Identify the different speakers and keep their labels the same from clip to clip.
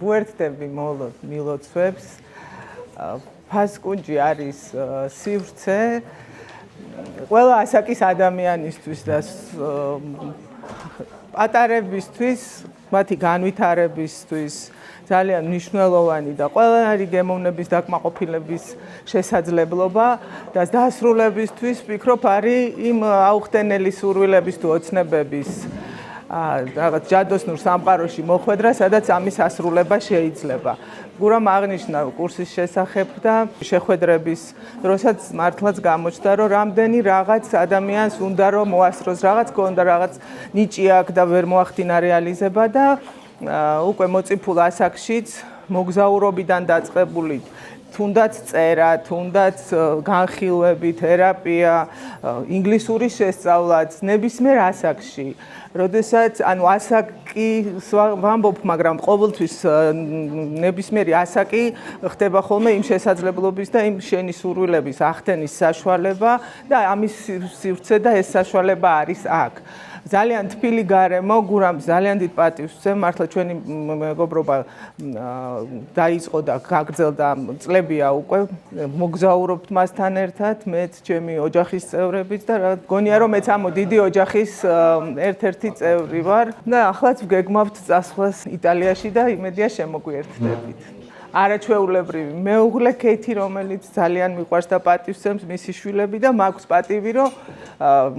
Speaker 1: გვერდები მილოცვებს. ფასკუნჯი არის სივრცე ყველა ასაკის ადამიანისთვის და პატარებისთვის, მათი განვითარებისთვის ძალიან მნიშვნელოვანი და ყველანაირი გემოვნების დაკმაყოფილების შესაძლებლობა და დასრულებისთვის ვფიქრობ არის იმ აუხტენელი სურვილების თუ ოცნებების რაღაც ჯადოსნურ სამყაროში მოხვედრა, სადაც ამის ასრულება შეიძლება. გურამ აღნიშნა კურსის შესახებ და შეხვედრების დროსაც მართლაც გამოჩნდა, რომ რამდენი რაღაც ადამიანს უნდა რომ მოასწროს, რაღაც გონდა, რაღაც ნიჭი აქვს და ვერ მოახდინა რეალიზება და უკვე მოწიფულ ასაკშიც მოგზაურობიდან დაწყებული თუნდაც წერა, თუნდაც განხილვები, თერაპია, ინგლისურის შესწავლაც ნებისმიერ ასაკში. როდესაც ასაკი ვამბობ, მაგრამ ყოველთვის ნებისმიერი ასაკი ხდება ხოლმე იმ შესაძლებლობის და იმ შენი სურვილების ახდენის საშუალება და ამის სივრცე და ეს საშუალება არის აქ. ძალიან თბილი გარემო, გურამ ძალიან დიდ პატივს ვცემ, მართლა ჩვენი მეგობრობა დაიწყო და გაგრძელდა წლებია უკვე, მოგზაურობთ მასთან ერთად, მეც ჩემი ოჯახის წევრებიც და გონია რომ მეც ამ დიდი ოჯახის ერთ-ერთი წევრი ვარ და ახლაც ვგეგმავთ წასვლას იტალიაში და იმედია შემოგვიერთდებით. არაჩვეულებრივი მეუღლე ქეითი, რომელიც ძალიან მიყვარს და პატივს ვცემს მისი შვილები და მაქვს პატივი, რომ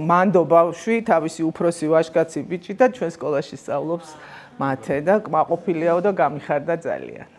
Speaker 1: მანდო ბავშვი, თავისი უფროსი ვაჟკაცი ბიჭი და ჩვენ სკოლაში სწავლობს მათე და კმაყოფილიაო და გამიხარდა ძალიან.